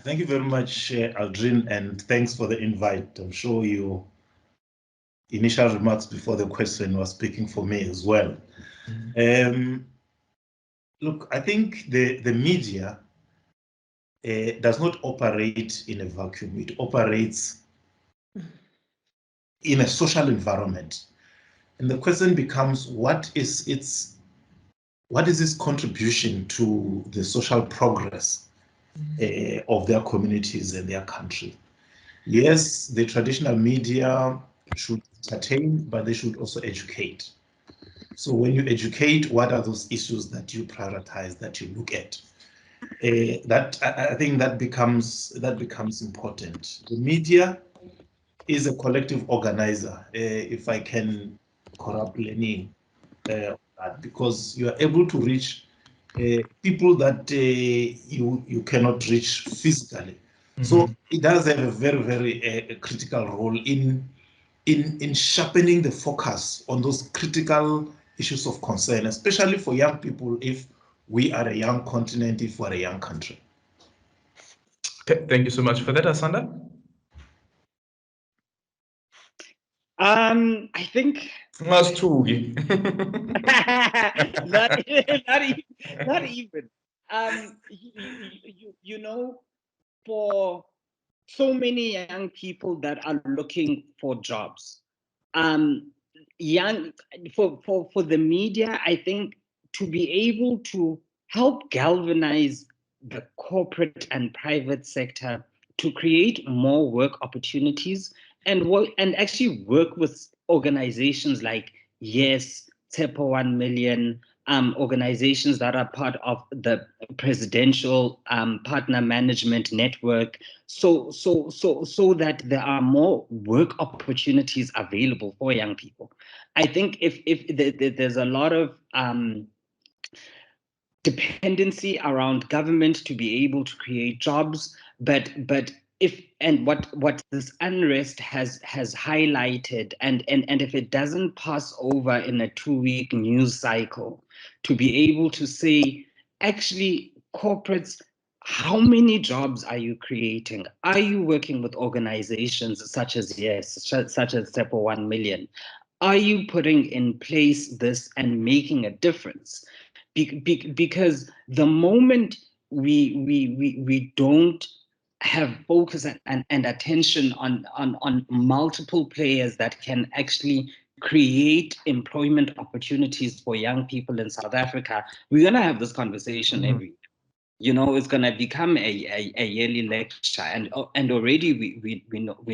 Thank you very much, Aldrin, and thanks for the invite. I'm sure your initial remarks before the question was speaking for me as well. Look, I think the media does not operate in a vacuum. It operates in a social environment. And the question becomes, what is its contribution to the social progress of their communities and their country? Yes, the traditional media should entertain, but they should also educate. So when you educate, what are those issues that you prioritize, that you look at? I think that becomes important. The media is a collective organizer, if I can corrupt Lenin, because you are able to reach people that you cannot reach physically. So it does have a very critical role in sharpening the focus on those critical issues of concern, especially for young people, if we are a young continent, if we're a young country. Okay, thank you so much for that, Asanda. I think not even. You know, for so many young people that are looking for jobs, young for the media, I think, to be able to help galvanize the corporate and private sector to create more work opportunities and actually work with organizations like Yes, Tepo 1 Million, organizations that are part of the presidential partner management network, so that there are more work opportunities available for young people. I think if there's a lot of dependency around government to be able to create jobs, but if and what this unrest has highlighted, and if it doesn't pass over in a 2-week news cycle, to be able to say, actually, corporates, how many jobs are you creating? Are you working with organizations such as Yes, such as Tepo 1 Million? Are you putting in place this and making a difference? Because the moment we don't have focus and attention on multiple players that can actually create employment opportunities for young people in South Africa, we're going to have this conversation every, it's going to become a yearly lecture, and already we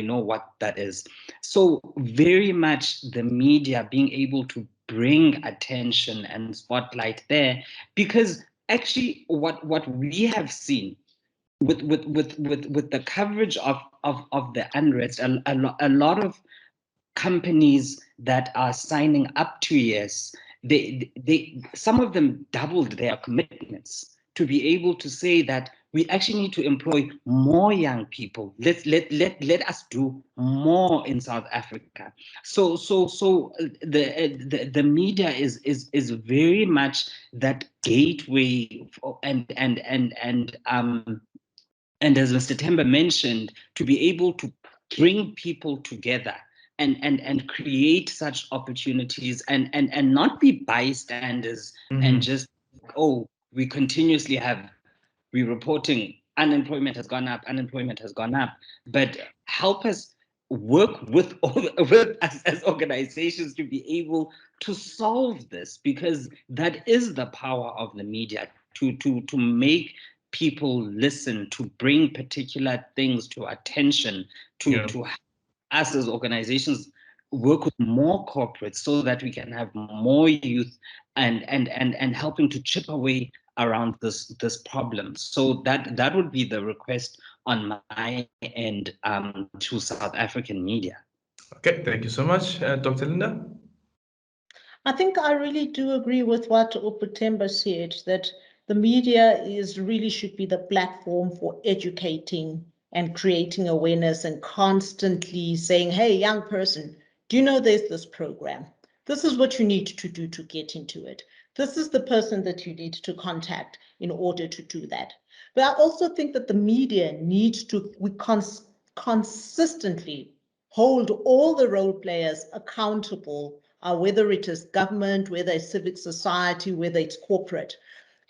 know what that is. So very much the media being able to bring attention and spotlight there, because actually what we have seen with the coverage of the unrest, a lot of companies that are signing up to Yes, they some of them doubled their commitments to be able to say that we actually need to employ more young people. Let us do more in South Africa. So the media is very much that gateway for, and as Mr. Temba mentioned, to be able to bring people together and create such opportunities, and not be bystanders and just, oh, we continuously we're reporting unemployment has gone up, but help us work with us as organizations to be able to solve this, because that is the power of the media, to make people listen, to bring particular things to attention, to us as organizations work with more corporates so that we can have more youth and helping to chip away around this problem. So that would be the request on my end to South African media. Okay, thank you so much, Dr. Linda. I think I really do agree with what Uputemba said, that the media really should be the platform for educating and creating awareness and constantly saying, hey, young person, do you know there's this program? This is what you need to do to get into it. This is the person that you need to contact in order to do that. But I also think that the media needs to consistently hold all the role players accountable, whether it is government, whether it's civic society, whether it's corporate.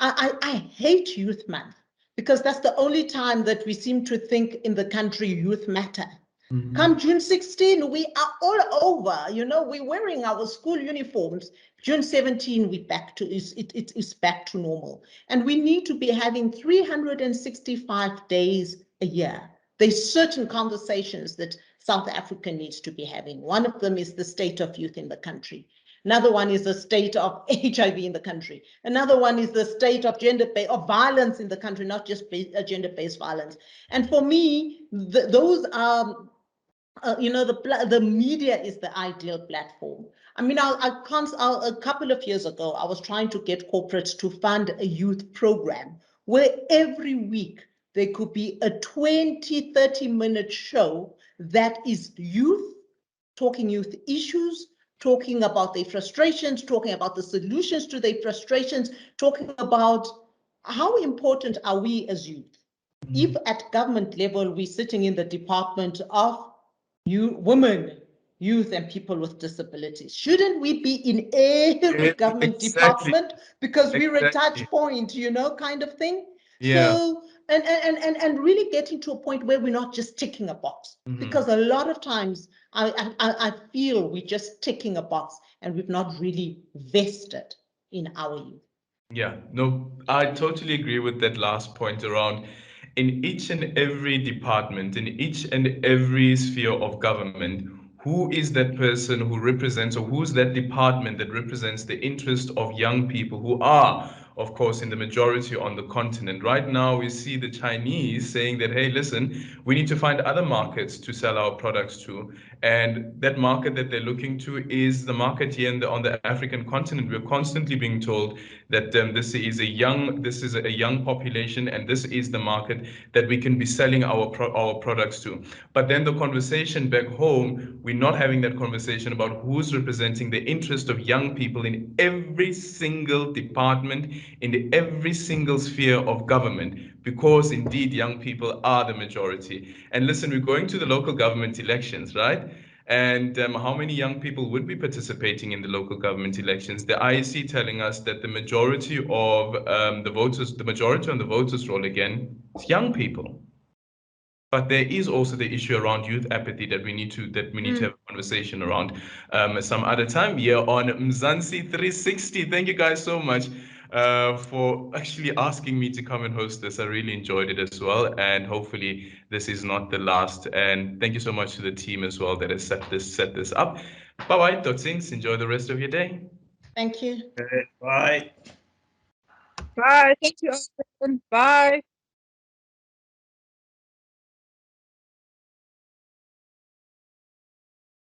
I hate Youth Month, because that's the only time that we seem to think in the country youth matter. Come June 16, we are all over, we're wearing our school uniforms. June 17, it's back to normal. And we need to be having 365 days a year. There's certain conversations that South Africa needs to be having. One of them is the state of youth in the country. Another one is the state of HIV in the country. Another one is the state of of violence in the country, not just gender-based violence. And for me, those are, the media is the ideal platform. I mean, a couple of years ago, I was trying to get corporates to fund a youth program where every week there could be a 20, 30-minute show that is youth, talking youth issues, talking about their frustrations, talking about the solutions to their frustrations, talking about how important are we as youth. If at government level, we're sitting in the Department of Women, Youth and People with Disabilities, shouldn't we be in every government department, because we're a touch point, kind of thing? Yeah. So, and really getting to a point where we're not just ticking a box, because a lot of times I feel we're just ticking a box and we've not really vested in our youth. Yeah, no, I totally agree with that last point around in each and every department, in each and every sphere of government, who is that person who represents, or who's that department that represents the interest of young people who are, of course, in the majority on the continent. Right now, we see the Chinese saying that, hey, listen, we need to find other markets to sell our products to. And that market that they're looking to is the market here on the African continent. We're constantly being told that this is a young population, and this is the market that we can be selling our products to. But then the conversation back home, we're not having that conversation about who's representing the interest of young people in every single department, in every single sphere of government, because indeed young people are the majority. And listen, we're going to the local government elections, right? And how many young people would be participating in the local government elections? The IEC telling us that the majority of the majority on the voters roll again is young people. But there is also the issue around youth apathy that we need to have a conversation around some other time here on Mzansi 360. Thank you guys so much for actually asking me to come and host this. I really enjoyed it as well, and hopefully this is not the last. And thank you so much to the team as well that has set this up. Bye bye, Totsings. Enjoy the rest of your day. Thank you. Okay, bye. Bye. Thank you, Aldrin. Bye.